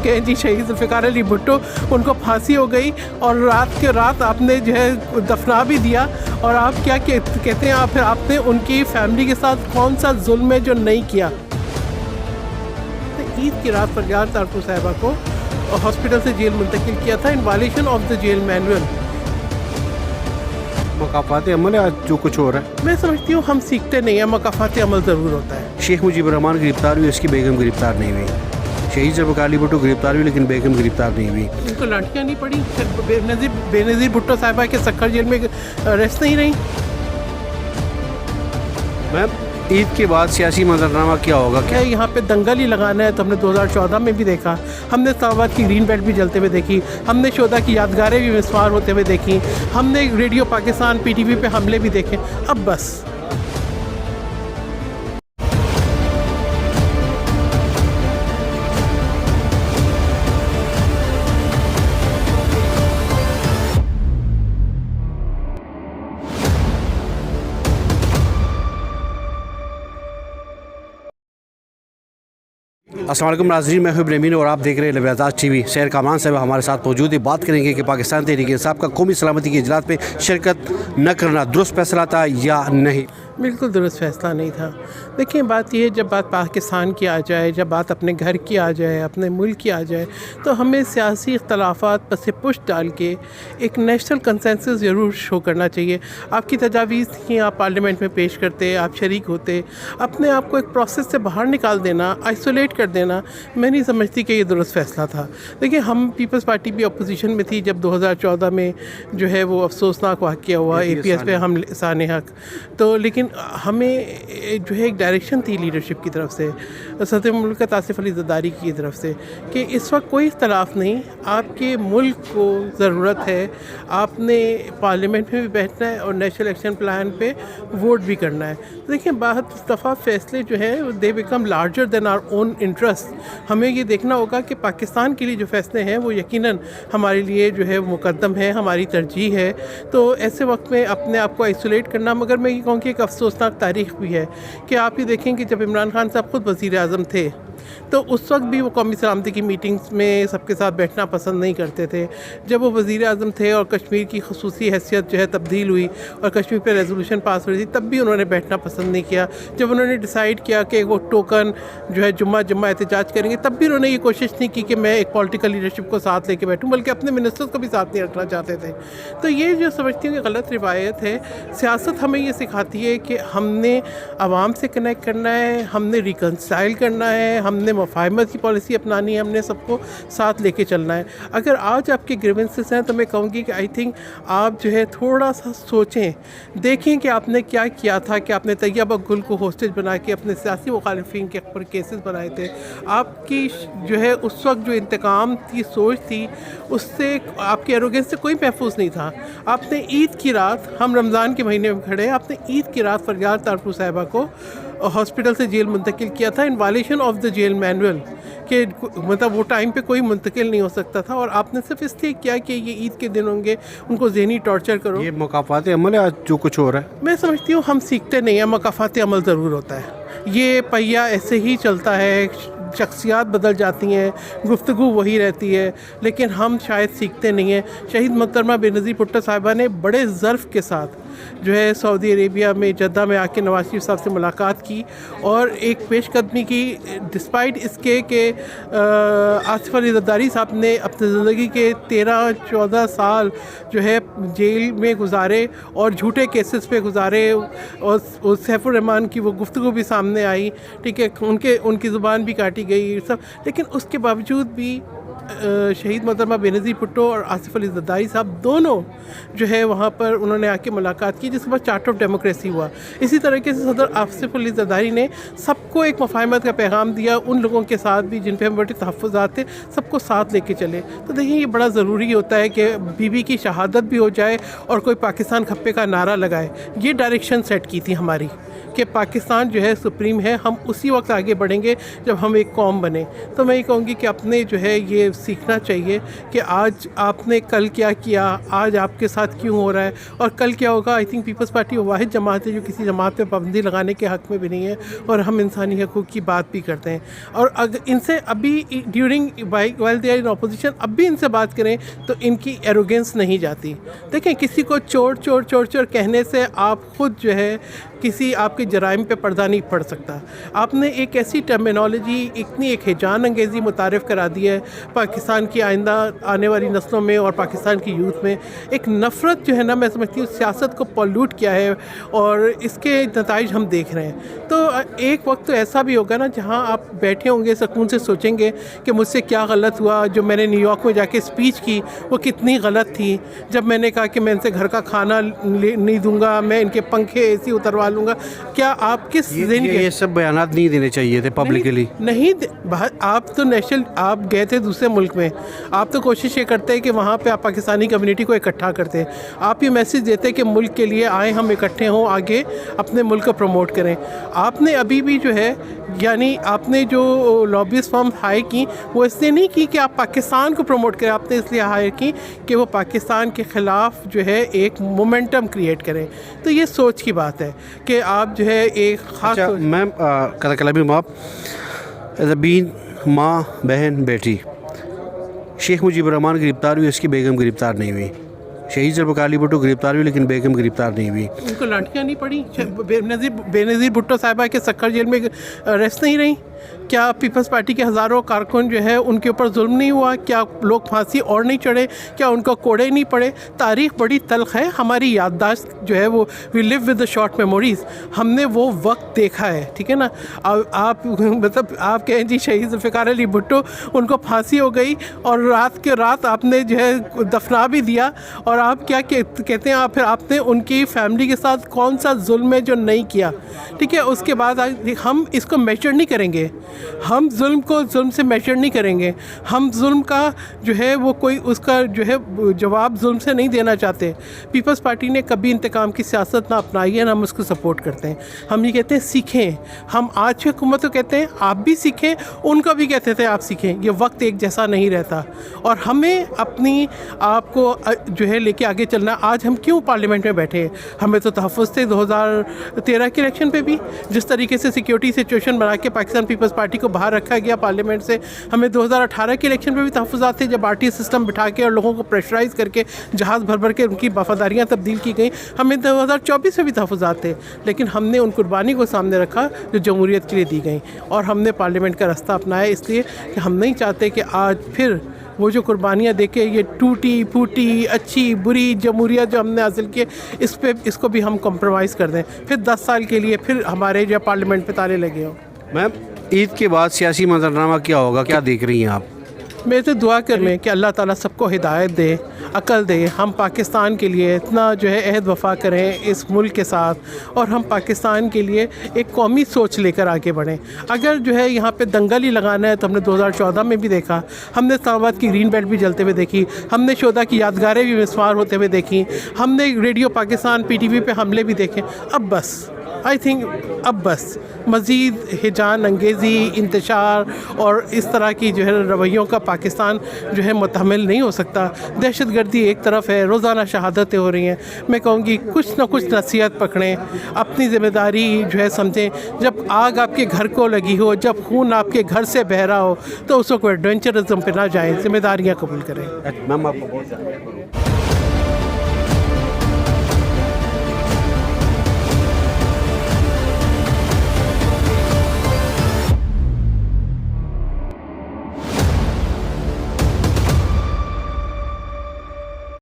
कि जी शहीद ज़ुल्फ़िकार अली भुट्टो उनको फांसी हो गई और रात के रात आपने जो है दफना भी दिया, और आप क्या कहते हैं, आप फिर आपने उनकी फैमिली के साथ कौन सा जुल्म है जो नहीं किया। तो ईद की रात फरयाद तारफू साहिबा को हॉस्पिटल से जेल मुंतकिल किया था in violation of the jail manual. मकाफात अमल है आज जो कुछ हो रहा है। मैं समझती हूँ हम सीखते नहीं हैं, मकाफात अमल ज़रूर होता है। शेख मुजीबुर रहमान गिरफ्तार हुई, उसकी बेगम गिरफ्तार नहीं हुई। शहीद ज़ुल्फ़िकार अली भुट्टो गिरफ्तार हुई लेकिन बेगम गिरफ्तार नहीं हुई। उनको लाठियाँ नहीं पड़ी, बेनज़ीर भुट्टो साहिबा के सक्खर जेल में अरेस्ट नहीं रही। मैम ईद के बाद सियासी मंजरनामा क्या होगा? क्या यहाँ पे दंगल ही लगाना है? तो हमने 2014 में भी देखा, हमने इस्लामाबाद की ग्रीन बेल्ट भी जलते हुए देखी, हमने शोधा की यादगारें भी मिसमार होते हुए देखी, हमने रेडियो पाकिस्तान PTV पे हमले भी देखे। अब बस अस्सलाम वालेकुम नाज़रीन, मैं हूं इब्राहिम और आप देख रहे हैं लबयाज़ात TV। सैर कामरान साहब हमारे साथ मौजूद है। बात करेंगे कि पाकिस्तान तहरीक इंसाफ का कौमी सलामती के इजलास में शिरकत न करना दुरुस्त फैसला था या नहीं? बिल्कुल दुरुस्त फैसला नहीं था। देखिए बात यह है, जब बात पाकिस्तान की आ जाए, जब बात अपने घर की आ जाए, अपने मुल्क की आ जाए, तो हमें सियासी इख्तलाफात पर से पुश डाल के एक नेशनल कंसेंसस ज़रूर शो करना चाहिए। आपकी तजावीज़ थी, आप पार्लियामेंट में पेश करते, आप शरीक होते, अपने आप को एक प्रोसेस से बाहर निकाल देना, आइसोलेट कर देना, मैं नहीं समझती कि ये दुरुस्त फैसला था। देखिए हम पीपल्स पार्टी भी अपोजिशन में थी जब 2014 में जो है वो अफसोसनाक वाक़या हुआ APS पे हम सानेहक, तो लेकिन हमें जो है एक डायरेक्शन थी लीडरशिप की तरफ से, सदर मुल्क आसिफ अली ज़रदारी की तरफ से, कि इस वक्त कोई इख्तलाफ नहीं, आपके मुल्क को ज़रूरत है, आपने पार्लियामेंट में भी बैठना है और नेशनल एक्शन प्लान पे वोट भी करना है। तो देखिए बहुत दफ़ा फैसले जो है they become larger than our own interest. हमें ये देखना होगा कि पाकिस्तान के लिए जो फैसले हैं वो यकीनन हमारे लिए जो है मुकद्दम है, हमारी तरजीह है। तो ऐसे वक्त में अपने आप को आइसोलेट करना, मगर मैं ये कहूँ कि एक अफसोसनाक तारीख़ भी है कि आप ये देखें कि जब इमरान खान साहब खुद वज़ीर आज़म थे तो उस वक्त भी वो कौमी सलामती की मीटिंग्स में सबके साथ बैठना पसंद नहीं करते थे। जब वो वज़ीर आज़म थे और कश्मीर की ख़ुसूसी हैसियत जो है तब्दील हुई और कश्मीर पे रेजोल्यूशन पास हो रही थी, तब भी उन्होंने बैठना पसंद नहीं किया। जब उन्होंने डिसाइड किया कि वो टोकन जो है जुम्मा एहतजाज करेंगे, तब भी उन्होंने ये कोशिश नहीं की कि मैं एक पॉलिटिकल लीडरशिप को साथ लेके बैठूँ, बल्कि अपने मिनिस्टर्स को भी साथ नहीं रखना चाहते थे। तो ये जो समझती हूँ कि गलत रिवायत है। सियासत हमें ये सिखाती है कि हमने आवाम से कनेक्ट करना है, हमने रिकन्साइल करना है, हमने मुफाहमत की पॉलिसी अपनानी है, हमने सबको साथ लेके चलना है। अगर आज आपके ग्रीवेंसेस हैं तो मैं कहूँगी कि आई थिंक आप जो है थोड़ा सा सोचें, देखें कि आपने क्या किया था, कि आपने तैयबा गुल को होस्टेज बना के अपने सियासी मुखालिफिन के ऊपर केसेस बनाए थे। आपकी जो है उस वक्त जो इंतकाम की सोच थी, उससे आपके एरोगेंस से कोई महफूज नहीं था। आपने ईद की रात, हम रमज़ान के महीने में खड़े हैं, आपने ईद की रात फरयाद तारफू साहिबा को हॉस्पिटल से जेल मुंतकिल किया था in violation of the jail manual, कि मतलब वो टाइम पे कोई मुंतकिल नहीं हो सकता था, और आपने सिर्फ इसलिए किया कि ये ईद के दिन होंगे, उनको ज़हनी टॉर्चर करो। ये मकाफात अमल है आज जो कुछ हो रहा है। मैं समझती हूँ हम सीखते नहीं हैं, मकाफात अमल ज़रूर होता है। ये पहिया ऐसे ही चलता है, शख्सियात बदल जाती हैं, गुफ्तगू वही रहती है, लेकिन हम शायद सीखते नहीं हैं। शहीद मोहतरमा बेनज़ीर भुट्टो साहिबा ने बड़े ज़र्फ़ के साथ जो है सऊदी अरेबिया में जद्दा में आके नवाज शरीफ साहब से मुलाकात की और एक पेशकदमी की, डिस्पाइट इसके कि आसिफ अली ज़रदारी साहब ने अपनी ज़िंदगी के 13-14 साल जो है जेल में गुजारे और झूठे केसेस पे गुजारे, और सैफुर रहमान की वो गुफ्तगू भी सामने आई, ठीक है, उनकी ज़ुबान भी काटी गई सब, लेकिन उसके बावजूद भी शहीद मोहतरमा बेनज़ीर भुट्टो और आसिफ अली ज़रदारी साहब दोनों जो है वहाँ पर उन्होंने आके मुलाकात की, जिसके बाद चार्टर ऑफ डेमोक्रेसी हुआ। इसी तरीके से सदर आसिफ अली ज़रदारी ने सबको एक मुफाहमत का पैगाम दिया, उन लोगों के साथ भी जिन पे हम बड़े तहफ़्फ़ुज़ात थे, सबको साथ लेके चले। तो देखिए ये बड़ा ज़रूरी होता है कि बीबी की शहादत भी हो जाए और कोई पाकिस्तान खप्पे का नारा लगाए। ये डायरेक्शन सेट की थी हमारी کہ پاکستان جو ہے سپریم ہے، ہم اسی وقت آگے بڑھیں گے جب ہم ایک قوم بنیں. تو میں یہ کہوں گی کہ اپنے جو ہے یہ سیکھنا چاہیے کہ آج آپ نے کل کیا کیا، آج آپ کے ساتھ کیوں ہو رہا ہے اور کل کیا ہوگا. آئی تھنک پیپلز پارٹی وہ واحد جماعت ہے جو کسی جماعت پہ پابندی لگانے کے حق میں بھی نہیں ہے، اور ہم انسانی حقوق کی بات بھی کرتے ہیں. اور اگر ان سے ابھی during while they are in opposition اب بھی ان سے بات کریں تو ان کی ایروگینس نہیں جاتی. دیکھیں کسی کو چور چور چور چور کہنے سے آپ خود جو ہے کسی آپ کے جرائم پہ پردہ نہیں پڑ سکتا. آپ نے ایک ایسی ٹرمینالوجی، اتنی ایک ہیجان انگیزی متعارف کرا دی ہے پاکستان کی آئندہ آنے والی نسلوں میں اور پاکستان کی یوتھ میں. ایک نفرت جو ہے نا، میں سمجھتی ہوں سیاست کو پولیوٹ کیا ہے اور اس کے نتائج ہم دیکھ رہے ہیں. تو ایک وقت تو ایسا بھی ہوگا نا جہاں آپ بیٹھے ہوں گے سکون سے سوچیں گے کہ مجھ سے کیا غلط ہوا. جو میں نے نیو یارک میں جا کے اسپیچ کی وہ کتنی غلط تھی، جب میں نے کہا کہ میں ان سے گھر کا کھانا نہیں دوں گا، میں ان کے پنکھے اے سی اتروا لوں گا. کیا آپ کس ذہن کے یہ سب بیانات نہیں دینے چاہیے تھے پبلکلی؟ نہیں آپ تو نیشنل آپ گئے تھے دوسرے ملک میں، آپ تو کوشش یہ کرتے ہیں کہ وہاں پہ آپ پاکستانی کمیونٹی کو اکٹھا کرتے ہیں. آپ یہ میسج دیتے کہ ملک کے لیے آئیں، ہم اکٹھے ہوں، آگے اپنے ملک کو پروموٹ کریں. آپ نے ابھی بھی جو ہے یعنی آپ نے جو لابیز فارم ہائر کی وہ اس لیے نہیں کی کہ آپ پاکستان کو پروموٹ کریں، آپ نے اس لیے ہائر کی کہ وہ پاکستان کے خلاف جو ہے ایک مومنٹم کریٹ کریں. تو یہ سوچ کی بات ہے کہ آپ جو ہے ایک خاص میم کلابی ماپ ایز اے بین ماں بہن بیٹی، شیخ مجیب الرحمان گرفتار ہوئی، اس کی بیگم گرفتار نہیں ہوئی. شہید ذوالفقار علی بھٹو گرفتار ہوئی لیکن بیگم گرفتار نہیں ہوئی. ان کو لاٹھیاں نہیں پڑی؟ بے نظیر بھٹو صاحبہ کے سکھر جیل میں ریسٹ نہیں رہی؟ کیا پیپلز پارٹی کے ہزاروں کارکن جو ہے ان کے اوپر ظلم نہیں ہوا؟ کیا لوگ پھانسی اور نہیں چڑھے؟ کیا ان کو کوڑے نہیں پڑے؟ تاریخ بڑی تلخ ہے، ہماری یادداشت جو ہے وہ we live with the short memories. ہم نے وہ وقت دیکھا ہے، ٹھیک ہے نا. آپ مطلب آپ کہیں جی شہید ذوالفقار علی بھٹو ان کو پھانسی ہو گئی اور رات کے رات آپ نے جو ہے دفنا بھی دیا، اور آپ کیا کہتے ہیں پھر آپ نے ان کی فیملی کے ساتھ کون سا ظلم ہے جو نہیں کیا؟ ٹھیک ہے. اس کے بعد ہم اس کو میجر نہیں کریں گے، ہم ظلم کو ظلم سے میجر نہیں کریں گے. ہم ظلم کا جو ہے وہ کوئی اس کا جو ہے جواب ظلم سے نہیں دینا چاہتے. پیپلز پارٹی نے کبھی انتقام کی سیاست نہ اپنائی ہے، نہ ہم اس کو سپورٹ کرتے ہیں. ہم یہ کہتے ہیں سیکھیں. ہم آج کی حکومت کو کہتے ہیں آپ بھی سیکھیں، ان کو بھی کہتے تھے آپ سیکھیں. یہ وقت ایک جیسا نہیں رہتا اور ہمیں اپنی آپ کو جو ہے لے کے آگے چلنا. آج ہم کیوں پارلیمنٹ میں بیٹھے ہیں؟ ہمیں تو تحفظ تھے 2013 کے الیکشن پہ بھی، جس طریقے سے سیکیورٹی سچویشن بنا کے پاکستان پیپلز پارٹی کو باہر رکھا گیا پارلیمنٹ سے. ہمیں 2018 کے الیکشن پہ بھی تحفظات تھے جب آر سسٹم بٹھا کے اور لوگوں کو پریشرائز کر کے جہاز بھر بھر کے ان کی وفاداریاں تبدیل کی گئیں. ہمیں 2024 میں بھی تحفظات تھے، لیکن ہم نے ان قربانی کو سامنے رکھا جو جمہوریت کے لیے دی گئیں، اور ہم نے پارلیمنٹ کا رستہ اپنایا اس لیے کہ ہم نہیں چاہتے کہ آج پھر وہ جو قربانیاں دے کے یہ ٹوٹی پھوٹی اچھی بری جمہوریت جو ہم نے حاصل کی اس کو بھی ہم کمپرومائز کر دیں، پھر 10 سال کے لیے پھر ہمارے جو پارلیمنٹ پہ تالے لگے ہوں. میم عید کے بعد سیاسی منظرنامہ کیا ہوگا، کیا دیکھ رہی ہیں آپ؟ میں تو دعا کر لیں کہ اللہ تعالیٰ سب کو ہدایت دے، عقل دے. ہم پاکستان کے لیے اتنا جو ہے عہد وفا کریں اس ملک کے ساتھ، اور ہم پاکستان کے لیے ایک قومی سوچ لے کر آگے بڑھیں. اگر جو ہے یہاں پہ دنگل ہی لگانا ہے تو ہم نے 2014 میں بھی دیکھا، ہم نے اسلام آباد کی گرین بیلٹ بھی جلتے ہوئے دیکھی، ہم نے شہداء کی یادگاریں بھی مسمار ہوتے ہوئے دیکھی، ہم نے radio Pakistan P T V پہ حملے بھی دیکھے. اب بس آئی تھنک اب بس مزید ہیجان انگیزی انتشار اور اس طرح کی جو ہے رویوں کا پاکستان جو ہے متحمل نہیں ہو سکتا. دہشت گردی ایک طرف ہے، روزانہ شہادتیں ہو رہی ہیں. میں کہوں گی کچھ نہ کچھ نصیحت پکڑیں، اپنی ذمہ داری جو ہے سمجھیں. جب آگ آپ کے گھر کو لگی ہو، جب خون آپ کے گھر سے بہہ رہا ہو، تو اس کو ایڈونچرزم پہ نہ جائیں، ذمہ داریاں قبول کریں. میم آپ کو بہت